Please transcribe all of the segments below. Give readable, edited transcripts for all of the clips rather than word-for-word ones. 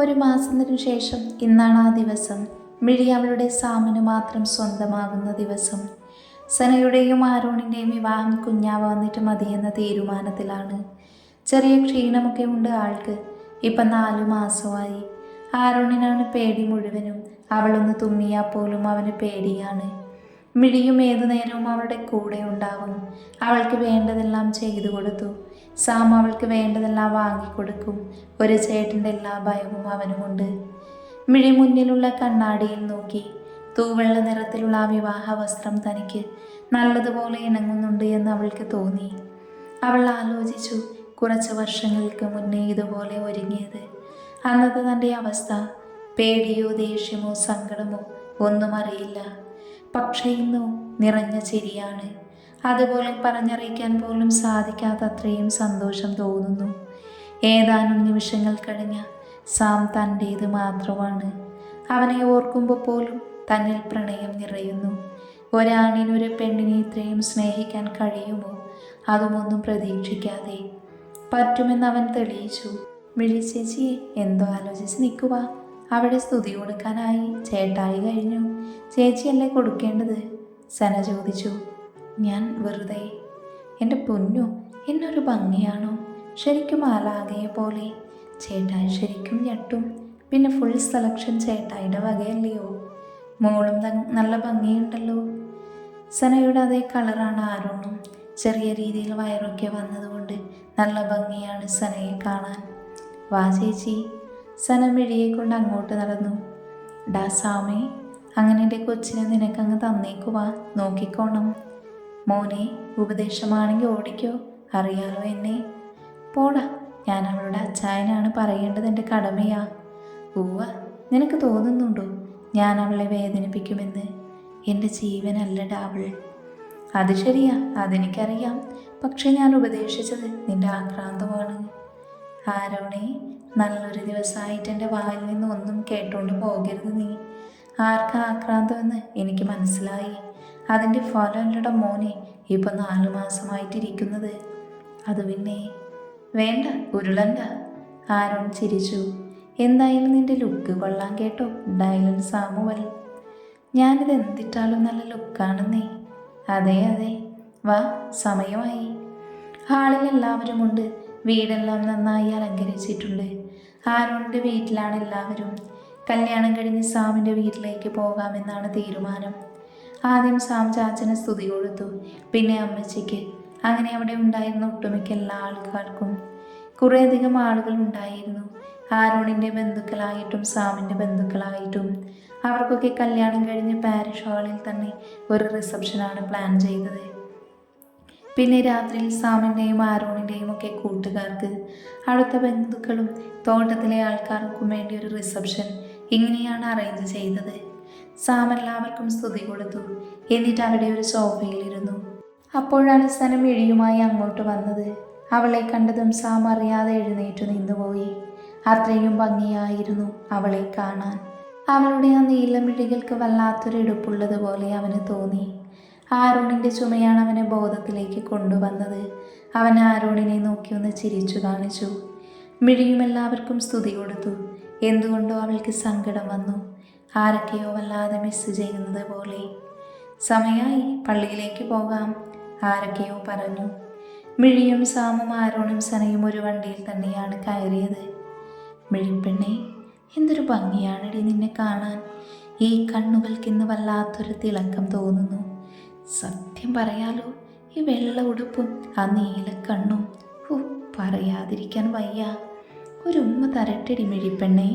ഒരു മാസത്തിനു ശേഷം ഇന്നാണ് ആ ദിവസം. മിഴി അവളുടെ സാമിന് മാത്രം സ്വന്തമാകുന്ന ദിവസം. സനയുടെയും ആരോണിൻ്റെയും വിവാഹം കുഞ്ഞാവ് വന്നിട്ട് മതിയെന്ന തീരുമാനത്തിലാണ്. ചെറിയ ക്ഷീണമൊക്കെ ഉണ്ട് ആൾക്ക്. ഇപ്പം 4 മാസമായി. ആരോണിനാണ് പേടി മുഴുവനും. അവളൊന്ന് തുമ്മിയാൽ പോലും അവന് പേടിയാണ്. മിഴിയും ഏതു നേരവും അവളുടെ കൂടെ ഉണ്ടാവും. അവൾക്ക് വേണ്ടതെല്ലാം ചെയ്തു കൊടുത്തു. സാം അവൾക്ക് വേണ്ടതെല്ലാം വാങ്ങിക്കൊടുക്കും. ഒരു ചേട്ടൻ്റെ എല്ലാ ഭയവും അവനുമുണ്ട്. മിഴി മുന്നിലുള്ള കണ്ണാടിയിൽ നോക്കി. തൂവെള്ള നിറത്തിലുള്ള ആ വിവാഹ വസ്ത്രം തനിക്ക് നല്ലതുപോലെ ഇണങ്ങുന്നുണ്ട് എന്ന് അവൾക്ക് തോന്നി. അവൾ ആലോചിച്ചു, കുറച്ച് വർഷങ്ങൾക്ക് മുന്നേ ഇതുപോലെ ഒരുങ്ങിയത്. അന്നത്തെ തൻ്റെ അവസ്ഥ, പേടിയോ ദേഷ്യമോ സങ്കടമോ ഒന്നും അറിയില്ല. പക്ഷേ ഇന്നോ നിറഞ്ഞ ചിരിയാണ്. അതുപോലും പറഞ്ഞറിയിക്കാൻ പോലും സാധിക്കാത്തത്രയും സന്തോഷം തോന്നുന്നു. ഏതാനും നിമിഷങ്ങൾ കഴിഞ്ഞ സാം തൻ്റേത് മാത്രമാണ്. അവനെ ഓർക്കുമ്പോൾ പോലും തന്നിൽ പ്രണയം നിറയുന്നു. ഒരാണിനൊരു പെണ്ണിനെ ഇത്രയും സ്നേഹിക്കാൻ കഴിയുമോ? അതുമൊന്നും പ്രതീക്ഷിക്കാതെ പറ്റുമെന്ന് അവൻ തെളിയിച്ചു. മിഴി ചേച്ചിയെ എന്തോ ആലോചിച്ച് നിൽക്കുക. അവിടെ സ്തുതി കൊടുക്കാനായി ചേട്ടായി കഴിഞ്ഞു. ചേച്ചിയല്ലേ കൊടുക്കേണ്ടത്? സന ചോദിച്ചു. ഞാൻ വെറുതെ. എൻ്റെ പൊന്നു, എന്നൊരു ഭംഗിയാണോ? ശരിക്കും ആലാകയെ പോലെ. ചേട്ടായി ശരിക്കും ഞെട്ടും. പിന്നെ ഫുൾ സെലക്ഷൻ ചേട്ടായിയുടെ വകയല്ലയോ? മോളും നല്ല ഭംഗിയുണ്ടല്ലോ. സനയുടെ അതേ കളറാണ് ആരോണും. ചെറിയ രീതിയിൽ വയറൊക്കെ വന്നതുകൊണ്ട് നല്ല ഭംഗിയാണ് സനയെ കാണാൻ. വാ ചേച്ചി. സന മിഴിയെ കൊണ്ട് അങ്ങോട്ട് നടന്നു. ഡാ സാമേ, അങ്ങനെ എൻ്റെ കൊച്ചിനെ നിനക്കങ്ങ് തന്നേക്കുവാ, നോക്കിക്കോണം. മോനെ, ഉപദേശമാണെങ്കിൽ ഓടിക്കോ, അറിയാലോ എന്നെ. പോടാ, ഞാൻ അവളുടെ അച്ചായനാണ്, പറയേണ്ടത് എൻ്റെ കടമയാ. ഉവ്വ, നിനക്ക് തോന്നുന്നുണ്ടോ ഞാൻ അവളെ വേദനിപ്പിക്കുമെന്ന്? എൻ്റെ ജീവനല്ലടാ അവൾ. അത് ശരിയാ, അതെനിക്കറിയാം. പക്ഷെ ഞാൻ ഉപദേശിച്ചത് നിന്റെ ആക്രാന്തമാണ്. ആരോണേ, നല്ലൊരു ദിവസമായിട്ട് എൻ്റെ വായിൽ നിന്ന് ഒന്നും കേട്ടോണ്ട് പോകരുത് നീ. ആർക്കാ ആക്രാന്തമെന്ന് എനിക്ക് മനസ്സിലായി. അതിൻ്റെ ഫലമല്ലട മോനെ ഇപ്പം 4 മാസമായിട്ടിരിക്കുന്നത്. അത് പിന്നെ വേണ്ട, ഉരുളണ്ട. ആരോൺ ചിരിച്ചു. എന്തായാലും നിന്റെ ലുക്ക് കൊള്ളാൻ കേട്ടോ ഡയലൻ സാമുവൽ. ഞാനിത് എന്തിട്ടാലും നല്ല ലുക്കാണെന്നേ. അതെ അതെ, വാ, സമയമായി. ഹാളിൽ എല്ലാവരുമുണ്ട്. വീടെല്ലാം നന്നായി അലങ്കരിച്ചിട്ടുണ്ട്. ആരോണിൻ്റെ വീട്ടിലാണ് എല്ലാവരും. കല്യാണം കഴിഞ്ഞ് സാമിൻ്റെ വീട്ടിലേക്ക് പോകാമെന്നാണ് തീരുമാനം. ആദ്യം സാം ചാച്ചന് സ്തുതി കൊടുത്തു, പിന്നെ അമ്മച്ചിക്ക്. അങ്ങനെ അവിടെ ഉണ്ടായിരുന്ന ഒട്ടുമിക്ക എല്ലാ ആൾക്കാർക്കും. കുറേയധികം ആളുകൾ ഉണ്ടായിരുന്നു. ആരോണിൻ്റെ ബന്ധുക്കളായിട്ടും സാമിൻ്റെ ബന്ധുക്കളായിട്ടും. അവർക്കൊക്കെ കല്യാണം കഴിഞ്ഞ് പാരിഷ് ഹാളിൽ തന്നെ ഒരു റിസപ്ഷനാണ് പ്ലാൻ ചെയ്തത്. പിന്നെ രാത്രിയിൽ സാമിൻ്റെയും ആരോണിൻ്റെയും ഒക്കെ കൂട്ടുകാർക്ക്, അടുത്ത ബന്ധുക്കളും തോട്ടത്തിലെ ആൾക്കാർക്കും വേണ്ടി ഒരു റിസപ്ഷൻ ഇങ്ങനെയാണ് അറേഞ്ച് ചെയ്തത്. സാം എല്ലാവർക്കും സ്തുതി കൊടുത്തു. എന്നിട്ട് അവിടെ ഒരു സോഫയിലിരുന്നു. അപ്പോഴാണ് സന മിഴിയുമായി അങ്ങോട്ട് വന്നത്. അവളെ കണ്ടതും സാം അറിയാതെ എഴുന്നേറ്റു നിന്നുപോയി. അത്രയും ഭംഗിയായിരുന്നു അവളെ കാണാൻ. അവളുടെ ആ നീലമിഴികൾക്ക് വല്ലാത്തൊരു എടുപ്പുള്ളതുപോലെ അവന് തോന്നി. ആരോണിൻ്റെ ചുമയാണ് അവനെ ബോധത്തിലേക്ക് കൊണ്ടുവന്നത്. അവൻ ആരോണിനെ നോക്കി ഒന്ന് ചിരിച്ചു കാണിച്ചു. മിഴിയും എല്ലാവർക്കും സ്തുതി കൊടുത്തു. എന്തുകൊണ്ടോ അവൾക്ക് സങ്കടം വന്നു. ആരൊക്കെയോ വല്ലാതെ മിസ് ചെയ്യുന്നത് പോലെ. സമയമായി, പള്ളിയിലേക്ക് പോകാം, ആരൊക്കെയോ പറഞ്ഞു. മിഴിയും സാമും ആരോണും സനയും ഒരു വണ്ടിയിൽ തന്നെയാണ് കയറിയത്. മിഴിപ്പെണ്ണേ, എന്തൊരു ഭംഗിയാണടി നിന്നെ കാണാൻ. ഈ കണ്ണുകൾക്കിന്ന് വല്ലാത്തൊരു തിളക്കം തോന്നുന്നു. സത്യം പറയാലോ, ഈ വെള്ള ഉടുപ്പും ആ നീലക്കണ്ണും, പറയാതിരിക്കാൻ വയ്യ. ഒരു ഉമ്മ തരട്ടെടി മിഴിപ്പെണ്ണേ?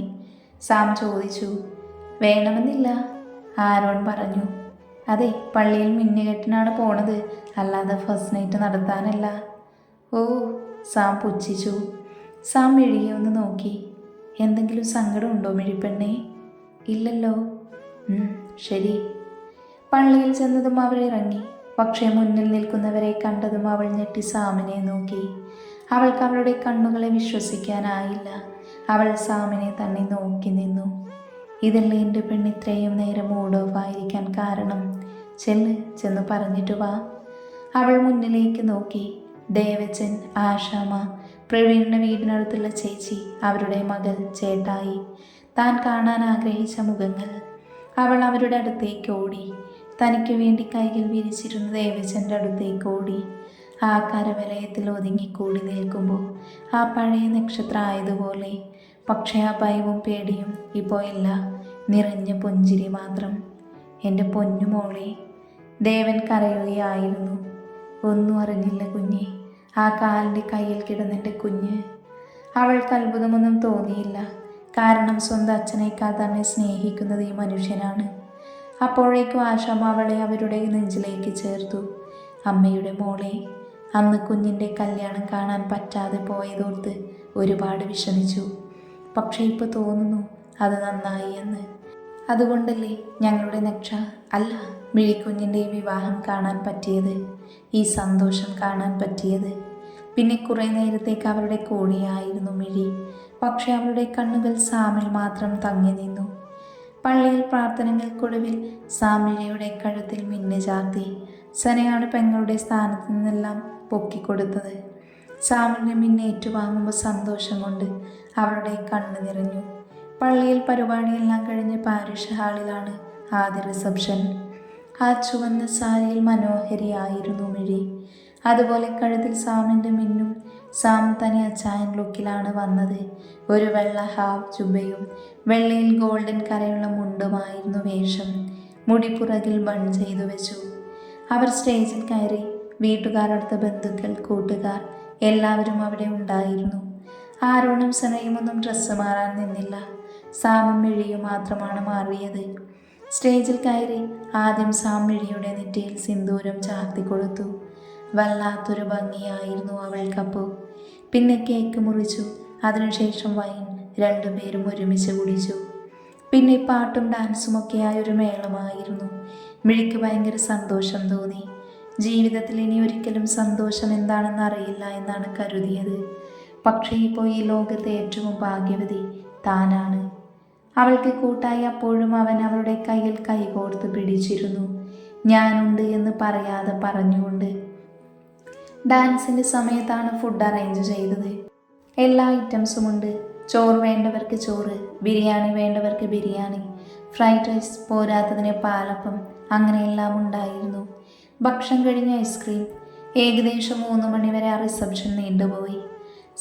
സാം ചോദിച്ചു. വേണമെന്നില്ല, ആരോൺ പറഞ്ഞു. അതെ, പള്ളിയിൽ മിന്നുകെട്ടിനാണ് പോണത്, അല്ലാതെ ഫസ്റ്റ് നൈറ്റ് നടത്താനല്ല. ഓ, സാം പുച്ഛിച്ചു. സാം മിഴിയെ ഒന്ന് നോക്കി. എന്തെങ്കിലും സങ്കടമുണ്ടോ മിഴിപ്പെണ്ണേ? ഇല്ലല്ലോ. ശരി. പള്ളിയിൽ ചെന്നതും അവൾ ഇറങ്ങി. പക്ഷേ മുന്നിൽ നിൽക്കുന്നവരെ കണ്ടതും അവൾ ഞെട്ടി സാമിനെ നോക്കി. അവൾക്ക് അവളുടെ കണ്ണുകളെ വിശ്വസിക്കാനായില്ല. അവൾ സാമിനെ തന്നെ നോക്കി നിന്നു. ഇതല്ലേ എൻ്റെ പെണ്ണ് ഇത്രയും നേരം മൂഡ് ഓഫ് ആയിരിക്കാൻ കാരണം? ചെന്ന് പറഞ്ഞിട്ട് വാ. അവൾ മുന്നിലേക്ക് നോക്കി. ദേവച്ചൻ, ആശാമ, പ്രവീണിൻ്റെ വീടിനടുത്തുള്ള ചേച്ചി, അവരുടെ മകൾ, ചേട്ടായി, താൻ കാണാൻ ആഗ്രഹിച്ച മുഖങ്ങൾ. അവൾ അവരുടെ അടുത്തേക്ക് ഓടി. തനിക്ക് വേണ്ടി കൈകൾ വിരിച്ചിരുന്ന ദേവച്ചൻ്റെ അടുത്തേക്ക് ഓടി. ആ കരവലയത്തിൽ ഒതുങ്ങിക്കൂടി നിൽക്കുമ്പോൾ ആ പഴയ നക്ഷത്രം ആയതുപോലെ. പക്ഷേ ആ ഭയവും പേടിയും ഇപ്പോൾ ഇല്ല. നിറഞ്ഞ പുഞ്ചിരി മാത്രം. എൻ്റെ പൊന്നുമോളെ, ദേവൻ കരയുകയായിരുന്നു. ഒന്നും അറിഞ്ഞില്ല കുഞ്ഞെ, ആ കാലിൻ്റെ കയ്യിൽ കിടന്നെൻ്റെ കുഞ്ഞ്. അവൾക്ക് അത്ഭുതമൊന്നും തോന്നിയില്ല. കാരണം സ്വന്തം അച്ഛനേക്കാൾ തന്നെ സ്നേഹിക്കുന്നത് ഈ മനുഷ്യനാണ്. അപ്പോഴേക്കും ആശാമ്മ അവളെ അവരുടെ നെഞ്ചിലേക്ക് ചേർത്തു. അമ്മയുടെ മോളെ, അന്ന് കുഞ്ഞിൻ്റെ കല്യാണം കാണാൻ പറ്റാതെ പോയതോർത്ത് ഒരുപാട് വിഷമിച്ചു. പക്ഷേ ഇപ്പോൾ തോന്നുന്നു അത് നന്നായി എന്ന്. അതുകൊണ്ടല്ലേ ഞങ്ങളുടെ മിഴിക്കുഞ്ഞിൻ്റെ വിവാഹം കാണാൻ പറ്റിയത്, ഈ സന്തോഷം കാണാൻ പറ്റിയത്. പിന്നെ കുറേ നേരത്തേക്ക് അവരുടെ കൂടെയായിരുന്നു മിഴി. പക്ഷെ അവളുടെ കണ്ണുകൾ സാമിൽ മാത്രം തങ്ങി നിന്നു. പള്ളിയിൽ പ്രാർത്ഥനകൾക്കൊടുവിൽ സാം മിഴിയുടെ കഴുത്തിൽ മിന്നു ചാർത്തി. സനയാണ് പെങ്ങളുടെ സ്ഥാനത്ത് നിന്നെല്ലാം പൊക്കിക്കൊടുത്തത്. സാമിൻ്റെ മിന്ന് ഏറ്റുവാങ്ങുമ്പോൾ സന്തോഷം കൊണ്ട് അവളുടെ കണ്ണ് നിറഞ്ഞു. പള്ളിയിൽ പരിപാടിയെല്ലാം കഴിഞ്ഞ് പാരിഷ് ഹാളിലാണ് ആദ്യ റിസപ്ഷൻ. ആ ചുവന്ന സാരിയിൽ മനോഹരിയായിരുന്നു മിഴി. അതുപോലെ കഴുത്തിൽ സാമിൻ്റെ മിന്നും. സാം തനി അച്ചായൻ ലുക്കിലാണ് വന്നത്. ഒരു വെള്ള ഹാഫ് ജുബയും വെള്ളയിൽ ഗോൾഡൻ കരയുള്ള മുണ്ടുമായിരുന്നു വേഷം. മുടി പുറകിൽ ബൺ ചെയ്തു വെച്ചു. അവർ സ്റ്റേജിൽ കയറി. വീട്ടുകാരടുത്ത ബന്ധുക്കൾ, കൂട്ടുകാർ എല്ലാവരും അവിടെ ഉണ്ടായിരുന്നു. ആരോണും സനയും ഒന്നും ഡ്രസ്സ് മാറാൻ നിന്നില്ല. സാമും മിഴിയും മാത്രമാണ് മാറിയത്. സ്റ്റേജിൽ കയറി ആദ്യം സാം മിഴിയുടെ നെറ്റിയിൽ സിന്ദൂരം ചാർത്തി കൊടുത്തു. വല്ലാത്തൊരു ഭംഗിയായിരുന്നു അവൾക്കപ്പോൾ. പിന്നെ കേക്ക് മുറിച്ചു. അതിനുശേഷം വൈൻ രണ്ടുപേരും ഒരുമിച്ച് കുടിച്ചു. പിന്നെ പാട്ടും ഡാൻസും ഒക്കെയായ ഒരു മേളമായിരുന്നു. മിഴിക്ക് ഭയങ്കര സന്തോഷം തോന്നി. ജീവിതത്തിൽ ഇനി ഒരിക്കലും സന്തോഷം എന്താണെന്ന് അറിയില്ല എന്നാണ് കരുതിയത്. പക്ഷേ ഇപ്പോൾ ഈ ലോകത്തെ ഏറ്റവും ഭാഗ്യവതി താനാണ്. അവൾക്ക് കൂട്ടായി അപ്പോഴും അവൻ അവളുടെ കയ്യിൽ കൈകോർത്ത് പിടിച്ചിരുന്നു. ഞാനുണ്ട് എന്ന് പറയാതെ പറഞ്ഞുകൊണ്ട്. ഡാൻസിൻ്റെ സമയത്താണ് ഫുഡ് അറേഞ്ച് ചെയ്തത്. എല്ലാ ഐറ്റംസും ഉണ്ട്. ചോറ് വേണ്ടവർക്ക് ചോറ്, ബിരിയാണി വേണ്ടവർക്ക് ബിരിയാണി, ഫ്രൈഡ് റൈസ്, പോരാത്തതിന് പാലപ്പം, അങ്ങനെയെല്ലാം ഉണ്ടായിരുന്നു. ഭക്ഷണം കഴിഞ്ഞ ഐസ്ക്രീം. ഏകദേശം 3 മണി വരെ ആ റിസപ്ഷൻ നീണ്ടുപോയി.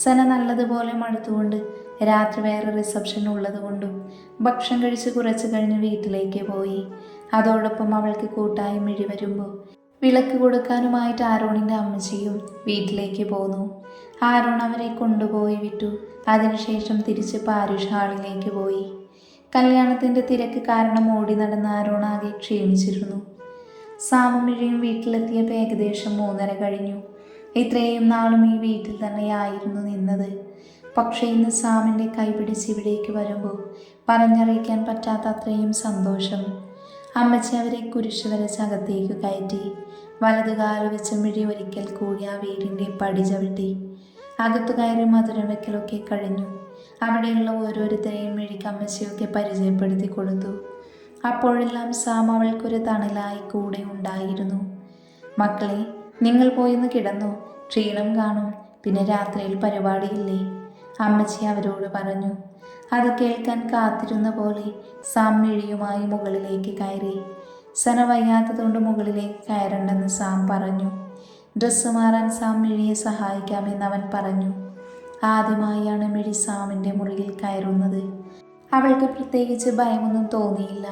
സന നല്ലതുപോലെ മടുത്തുകൊണ്ട് രാത്രി വേറെ റിസപ്ഷൻ ഉള്ളതുകൊണ്ടും ഭക്ഷണം കഴിച്ച് കുറച്ച് കഴിഞ്ഞ് വീട്ടിലേക്ക് പോയി. അതോടൊപ്പം അവൾക്ക് കൂട്ടായി മിഴി വരുമ്പോൾ വിളക്ക് കൊടുക്കാനുമായിട്ട് ആരോണിൻ്റെ അമ്മച്ചിയും വീട്ടിലേക്ക് പോന്നു. ആരോൺ അവരെ കൊണ്ടുപോയി വിട്ടു. അതിനുശേഷം തിരിച്ച് പാരിഷ് ഹാളിലേക്ക് പോയി. കല്യാണത്തിൻ്റെ തിരക്ക് കാരണം ഓടി നടന്ന ആരോൺ ആകെ ക്ഷീണിച്ചിരുന്നു. സാമും മിഴിയും വീട്ടിലെത്തിയപ്പോൾ ഏകദേശം 3:30 കഴിഞ്ഞു. ഇത്രയും നാളും ഈ വീട്ടിൽ തന്നെയായിരുന്നു നിന്നത്. പക്ഷേ ഇന്ന് സാമിൻ്റെ കൈപിടിച്ച് ഇവിടേക്ക് വരുമ്പോൾ പറഞ്ഞറിയിക്കാൻ പറ്റാത്ത അത്രയും സന്തോഷം. അമ്മച്ചി അവരെ കുരിശ് വരച്ച് അകത്തേക്ക് കയറ്റി. വലതുകാല് വെച്ച് മിഴി ഒരിക്കൽ കൂടി ആ വീടിൻ്റെ പടി ചവിട്ടി. അകത്തു കയറി മധുരം വെക്കലൊക്കെ കഴിഞ്ഞു. അവിടെയുള്ള ഓരോരുത്തരെയും മിഴിക്ക് അമ്മച്ചിയൊക്കെ പരിചയപ്പെടുത്തി കൊടുത്തു. അപ്പോഴെല്ലാം സാം അവൾക്കൊരു തണലായി കൂടെ ഉണ്ടായിരുന്നു. മക്കളെ, നിങ്ങൾ പോയിന്ന് കിടന്നു, ക്ഷീണം കാണും, പിന്നെ രാത്രിയിൽ പരിപാടിയില്ലേ, അമ്മച്ചി അവരോട് പറഞ്ഞു. അത് കേൾക്കാൻ കാത്തിരുന്ന പോലെ സാം മിഴിയുമായി മുകളിലേക്ക് കയറി. സന വയ്യാത്തതുകൊണ്ട് മുകളിലേക്ക് കയറണ്ടെന്ന് സാം പറഞ്ഞു. ഡ്രസ്സ് മാറാൻ സാം മിഴിയെ സഹായിക്കാമെന്ന് അവൻ പറഞ്ഞു. ആദ്യമായാണ് മിഴി സാമിൻ്റെ മുറിയിൽ കയറുന്നത്. അവൾക്ക് പ്രത്യേകിച്ച് ഭയമൊന്നും തോന്നിയില്ല.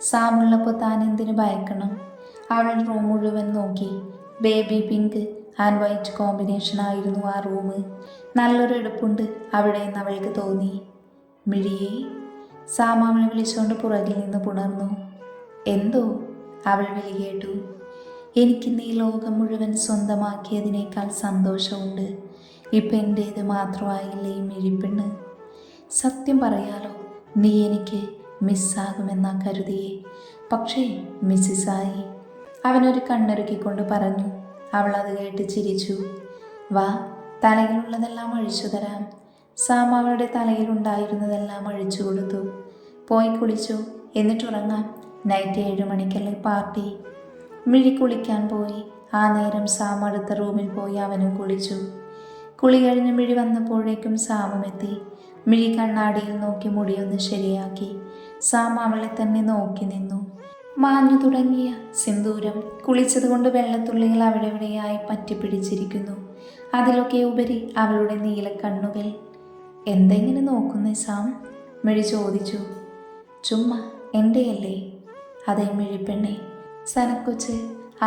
സാമുള്ളപ്പോൾ താൻ എന്തിനു ഭയക്കണം? അവൾ റൂം മുഴുവൻ നോക്കി. Baby pink and white combination ആയിരുന്നു ആ റൂം. നല്ലൊരു എടുപ്പുണ്ട് അവിടെ എന്ന് അവൾക്ക് തോന്നി. മിഴിയെ, സാം അവളെ വിളിച്ചുകൊണ്ട് പുറകിൽ നിന്ന് പുണർന്നു. എന്തോ? അവൾ വിളി കേട്ടു. എനിക്കിന്ന് ഈ ലോകം മുഴുവൻ സ്വന്തമാക്കിയതിനേക്കാൾ സന്തോഷമുണ്ട്. ഇപ്പം എൻ്റേത് മാത്രമായില്ലേ ഈ മിഴിപ്പെണ്ണ്. സത്യം പറയാലോ, നീ എനിക്ക് മിസ്സാകുമെന്നാ കരുതിയേ, പക്ഷേ മിസ്സിസായി. അവനൊരു കണ്ണൊരുക്കിക്കൊണ്ട് പറഞ്ഞു. അവൾ അത് കേട്ട് ചിരിച്ചു. വാ, തലയിലുള്ളതെല്ലാം അഴിച്ചു തരാം. സാം അവളുടെ തലയിലുണ്ടായിരുന്നതെല്ലാം അഴിച്ചു കൊടുത്തു. പോയി കുളിച്ചു, എന്നിട്ടുറങ്ങാം. Night 7 മണിക്കല്ലേ party. മിഴി കുളിക്കാൻ പോയി. ആ നേരം സാം അടുത്ത റൂമിൽ പോയി അവനും കുളിച്ചു. കുളി കഴിഞ്ഞ് മിഴി വന്നപ്പോഴേക്കും സാമുമെത്തി. മിഴി കണ്ണാടിയിൽ നോക്കി മുടിയൊന്ന് ശരിയാക്കി. സാം അവളെ തന്നെ നോക്കി നിന്നു. മാഞ്ഞു തുടങ്ങിയ സിന്ദൂരം കുളിച്ചതുകൊണ്ട് വെള്ളത്തുള്ളികൾ അവിടെവിടെയായി പറ്റിപ്പിടിച്ചിരിക്കുന്നു. അതിലൊക്കെ ഉപരി അവളുടെ നീലക്കണ്ണുകൾ. എന്തെങ്ങനെ നോക്കുന്നേ സാം? മിഴി ചോദിച്ചു. ചുമ്മാ, എൻ്റെയല്ലേ? അതേ മിഴിപ്പെണ്ണെ, സനക്കൊച്ച്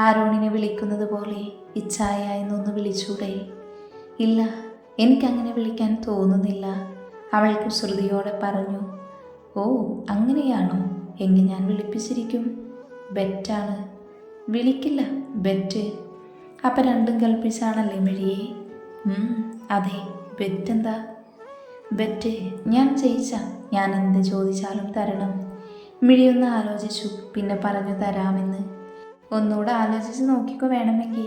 ആരോണിനെ വിളിക്കുന്നത് പോലെ ഇച്ഛായ എന്നൊന്ന് വിളിച്ചൂടെ? ഇല്ല, എനിക്കങ്ങനെ വിളിക്കാൻ തോന്നുന്നില്ല, അവൾ കുസൃതിയോടെ പറഞ്ഞു. ഓ, അങ്ങനെയാണോ? എങ്കിൽ ഞാൻ വിളിപ്പിച്ചിരിക്കും. ബെറ്റാണ്. വിളിക്കില്ല, ബെറ്റ്. അപ്പം രണ്ടും കൽപ്പിച്ചാണല്ലേ മിഴിയെ? അതെ, ബെറ്റെന്താ? ബെറ്റ് ഞാൻ ജയിച്ച ഞാൻ എന്ത് ചോദിച്ചാലും തരണം. മിഴിയൊന്ന് ആലോചിച്ചു, പിന്നെ പറഞ്ഞു തരാമെന്ന്. ഒന്നുകൂടെ ആലോചിച്ച് നോക്കിക്കോ വേണമെങ്കിൽ,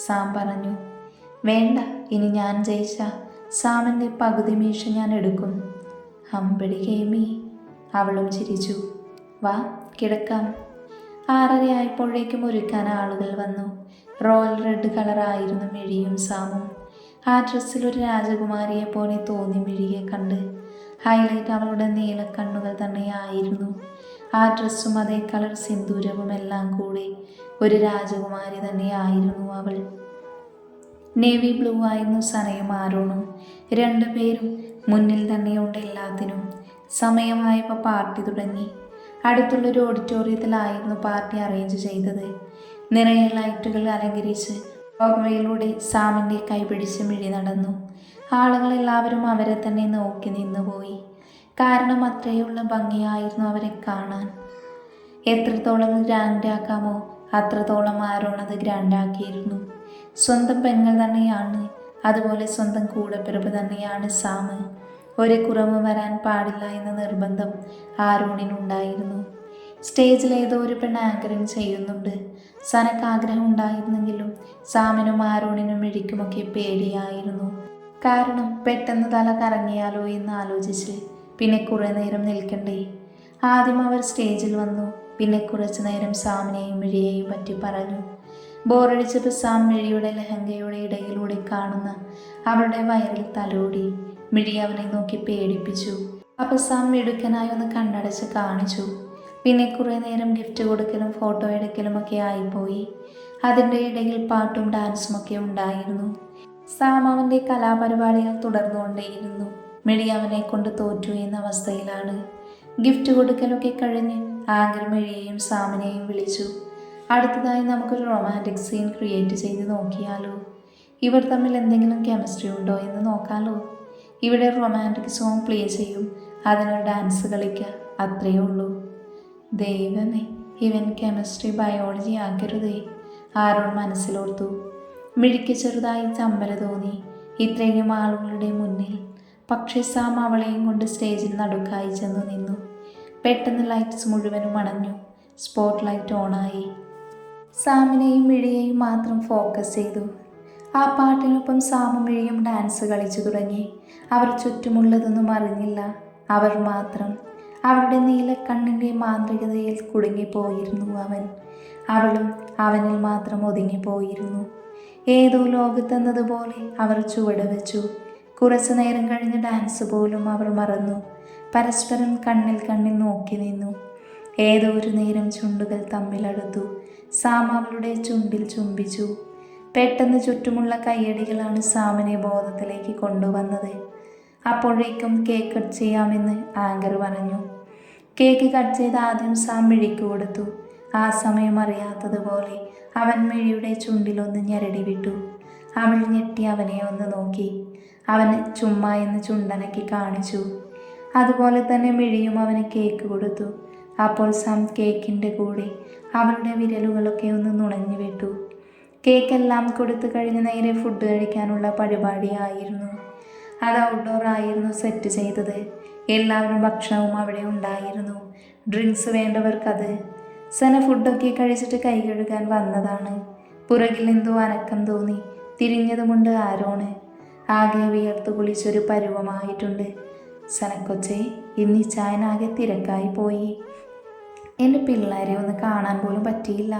സാം പറഞ്ഞു. വേണ്ട, ഇനി ഞാൻ ജയിച്ച സാമിൻ്റെ പകുതി മീശ ഞാൻ എടുക്കും. ഹമ്പടി കേമി. അവളും ചിരിച്ചു. വാ, കിടക്കാം. 6:30 ആയപ്പോഴേക്കും ഒരുക്കാൻ ആളുകൾ വന്നു. റോയൽ റെഡ് കളറായിരുന്നു മിഴിയും സാമും. ആ ഡ്രസ്സിൽ ഒരു രാജകുമാരിയെ പോലെ തോന്നി മിഴിയെ കണ്ട്. ഹൈലൈറ്റ് അവളുടെ നീലക്കണ്ണുകൾ തന്നെയായിരുന്നു. ആ ഡ്രസ്സും അതേ കളർ സിന്ദൂരവും എല്ലാം കൂടി ഒരു രാജകുമാരി തന്നെയായിരുന്നു അവൾ. നേവി ബ്ലൂ ആയിരുന്നു സനയും ആരോണും. രണ്ടുപേരും മുന്നിൽ തന്നെയുണ്ട് എല്ലാത്തിനും. സമയമായപ്പോൾ പാർട്ടി തുടങ്ങി. അടുത്തുള്ളൊരു ഓഡിറ്റോറിയത്തിലായിരുന്നു പാർട്ടി അറേഞ്ച് ചെയ്തത്. നിറയെ ലൈറ്റുകൾ അലങ്കരിച്ച് റോഡ്വേയിലൂടെ സാമിൻ്റെ കൈപിടിച്ച് മിഴി നടന്നു. ആളുകളെല്ലാവരും അവരെ തന്നെ നോക്കി നിന്നുപോയി. കാരണം അത്രയുള്ള ഭംഗിയായിരുന്നു അവരെ കാണാൻ. എത്രത്തോളം ഗ്രാൻഡാക്കാമോ അത്രത്തോളം ആരോണത് ഗ്രാൻഡാക്കിയിരുന്നു. സ്വന്തം പെങ്ങൾ തന്നെയാണ്, അതുപോലെ സ്വന്തം കൂടപ്പിറപ്പ് തന്നെയാണ് സാമ്. ഒരു കുറവ് വരാൻ പാടില്ല എന്ന നിർബന്ധം ആരോണിനുണ്ടായിരുന്നു. സ്റ്റേജിൽ ഏതോ ഒരു പെണ്ണ് ആങ്കറിങ് ചെയ്യുന്നുണ്ട്. സനക്ക് ആഗ്രഹം ഉണ്ടായിരുന്നെങ്കിലും സാമിനും ആരോണിനും മിഴിക്കുമൊക്കെ പേടിയായിരുന്നു. കാരണം പെട്ടെന്ന് തല കറങ്ങിയാലോ എന്ന് ആലോചിച്ച്. പിന്നെ കുറേ നേരം നിൽക്കണ്ടേ? ആദ്യം അവർ സ്റ്റേജിൽ വന്നു. പിന്നെ കുറച്ചു നേരം സാമിനെയും മിഴിയെയും പറ്റി പറഞ്ഞു. ബോറടിച്ചപ്പോൾ സാം മിഴിയുടെ ലഹങ്കയുടെ ഇടയിലൂടെ കാണുന്ന അവളുടെ വയറിൽ തലോടി. മിഴി അവനെ നോക്കി പേടിപ്പിച്ചു. അപ്പോൾ സാം മിടുക്കനായി ഒന്ന് കണ്ണടച്ച് കാണിച്ചു. പിന്നെ കുറേ നേരം ഗിഫ്റ്റ് കൊടുക്കലും ഫോട്ടോ എടുക്കലും ഒക്കെ ആയിപ്പോയി. അതിൻ്റെ ഇടയിൽ പാട്ടും ഡാൻസും ഒക്കെ ഉണ്ടായിരുന്നു. സാം അവൻ്റെ കലാപരിപാടികൾ തുടർന്നുകൊണ്ടേയിരുന്നു. മിഴി അവനെ കൊണ്ട് തോറ്റു എന്ന അവസ്ഥയിലാണ്. ഗിഫ്റ്റ് കൊടുക്കലൊക്കെ കഴിഞ്ഞ് ആങ്കർ മിഴിയെയും സാമിനെയും വിളിച്ചു. അടുത്തതായി നമുക്കൊരു റൊമാൻറ്റിക് സീൻ ക്രിയേറ്റ് ചെയ്ത് നോക്കിയാലോ? ഇവർ തമ്മിൽ എന്തെങ്കിലും കെമിസ്ട്രി ഉണ്ടോ എന്ന് നോക്കാലോ? ഇവിടെ റൊമാൻറ്റിക് സോങ് പ്ലേ ചെയ്യും, അതിനൊരു ഡാൻസ് കളിക്കുക, അത്രയേ ഉള്ളൂ. ദൈവമേ, ഇവൻ കെമിസ്ട്രി ബയോളജി ആക്കരുതേ, ആരോൺ മനസ്സിലോർത്തു. മിഴിക്ക് ചെറുതായി ചമ്മല് തോന്നി ഇത്രയും ആളുകളുടെ മുന്നിൽ. പക്ഷേ സാം അവളെയും കൊണ്ട് സ്റ്റേജിൽ നടുക്കായി ചെന്നു നിന്നു. പെട്ടെന്ന് ലൈറ്റ്സ് മുഴുവനും അണഞ്ഞു. സ്പോട്ട് ലൈറ്റ് ഓണായി. സാമിനെയും മിഴിയെയും മാത്രം ഫോക്കസ് ചെയ്തു. ആ പാട്ടിനൊപ്പം സാമും മിഴിയും ഡാൻസ് കളിച്ചു തുടങ്ങി. അവർ ചുറ്റുമുള്ളതൊന്നും അറിഞ്ഞില്ല. അവർ മാത്രം. അവളുടെ നീലക്കണ്ണിൻ്റെ മാന്ത്രികതയിൽ കുടുങ്ങിപ്പോയിരുന്നു അവൻ. അവളും അവനിൽ മാത്രം ഒതുങ്ങിപ്പോയിരുന്നു. ഏതോ ലോകത്തെന്നതുപോലെ അവർ ചുവട് വെച്ചു. കുറച്ചു നേരം കഴിഞ്ഞ് ഡാൻസ് പോലും അവർ മറന്നു. പരസ്പരം കണ്ണിൽ കണ്ണിൽ നോക്കി നിന്നു. ഏതോ ഒരു നേരം ചുണ്ടുകൾ തമ്മിലടുത്തു. സാം അവളുടെ ചുണ്ടിൽ ചുംബിച്ചു. പെട്ടെന്ന് ചുറ്റുമുള്ള കയ്യടികളാണ് സാമിനെ ബോധത്തിലേക്ക് കൊണ്ടുവന്നത്. അപ്പോഴേക്കും കേക്ക് കട്ട് ചെയ്യാമെന്ന് ആങ്കർ പറഞ്ഞു. കേക്ക് കട്ട് ചെയ്ത് ആദ്യം സാം മിഴിക്ക് കൊടുത്തു. ആ സമയം അറിയാത്തതുപോലെ അവൻ മിഴിയുടെ ചുണ്ടിലൊന്ന് ഞെരടി വിട്ടു. അവൾ ഞെട്ടി അവനെ ഒന്ന് നോക്കി. അവന് ചുമ്മാ എന്ന് ചുണ്ടനക്കി കാണിച്ചു. അതുപോലെ തന്നെ മിഴിയും അവന് കേക്ക് കൊടുത്തു. അപ്പോൾ സാം കേക്കിൻ്റെ കൂടെ അവളുടെ വിരലുകളൊക്കെ ഒന്ന് നുണഞ്ഞു വിട്ടു. കേക്കെല്ലാം കൊടുത്തു കഴിഞ്ഞ് നേരെ ഫുഡ് കഴിക്കാനുള്ള പരിപാടിയായിരുന്നു. അത് ഔട്ട്ഡോർ ആയിരുന്നു സെറ്റ് ചെയ്തത്. എല്ലാവരും ഭക്ഷണവും അവിടെ ഉണ്ടായിരുന്നു. ഡ്രിങ്ക്സ് വേണ്ടവർക്കത്. സന ഫുഡൊക്കെ കഴിച്ചിട്ട് കൈ കഴുകാൻ വന്നതാണ്. പുറകിൽ എന്തോ അനക്കം തോന്നി. തിരിഞ്ഞതുമുണ്ട് ആരോണ്. ആകെ വിയർത്തു കുളിച്ചൊരു പരുവമായിട്ടുണ്ട്. സനക്കൊച്ചെ, ഇന്ന് ചായനാകെ തിരക്കായി പോയി. എൻ്റെ പിള്ളേരെ ഒന്ന് കാണാൻ പോലും പറ്റിയില്ല.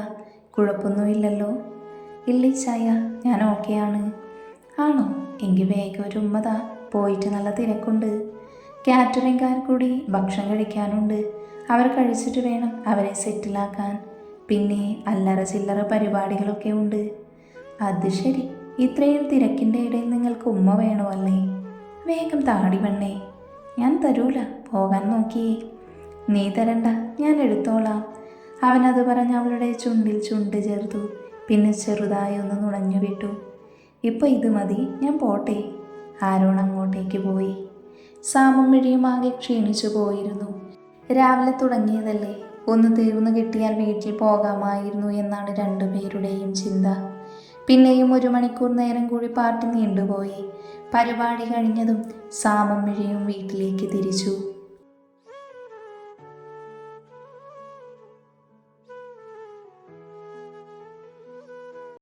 കുഴപ്പമൊന്നുമില്ലല്ലോ? ഇല്ല ചായ, ഞാൻ ഓക്കെയാണ്. ആണോ? എങ്കിൽ വേഗം ഒരു ഉമ്മതാ, പോയിട്ട് നല്ല തിരക്കുണ്ട്. കാറ്ററിംഗുകാർ കൂടി ഭക്ഷണം കഴിക്കാനുണ്ട്. അവർ കഴിച്ചിട്ട് വേണം അവരെ സെറ്റിലാക്കാൻ. പിന്നെ അല്ലറ ചില്ലറ പരിപാടികളൊക്കെ ഉണ്ട്. അത് ശരി, ഇത്രയും തിരക്കിൻ്റെ ഇടയിൽ നിങ്ങൾക്ക് ഉമ്മ വേണമല്ലേ? വേഗം താടി പെണ്ണേ. ഞാൻ തരൂല, പോകാൻ നോക്കിയേ. നീ തരണ്ട, ഞാൻ എടുത്തോളാം. അവനത് പറഞ്ഞ് അവളുടെ ചുണ്ടിൽ ചുണ്ട് ചേർത്തു. പിന്നെ ചെറുതായി ഒന്ന് നുണഞ്ഞു വിട്ടു. ഇപ്പോൾ ഇത് മതി, ഞാൻ പോട്ടെ. ആരോൺ അങ്ങോട്ടേക്ക് പോയി. സാമും മിഴിയും ആകെ ക്ഷീണിച്ചു പോയിരുന്നു. രാവിലെ തുടങ്ങിയതല്ലേ, ഒന്ന് തീർന്നു കിട്ടിയാൽ വീട്ടിൽ പോകാമായിരുന്നു എന്നാണ് രണ്ടുപേരുടെയും ചിന്ത. പിന്നെയും 1 മണിക്കൂർ നേരം കൂടി പാർട്ടി നീണ്ടുപോയി. പരിപാടി കഴിഞ്ഞതും സാമും മിഴിയും വീട്ടിലേക്ക് തിരിച്ചു.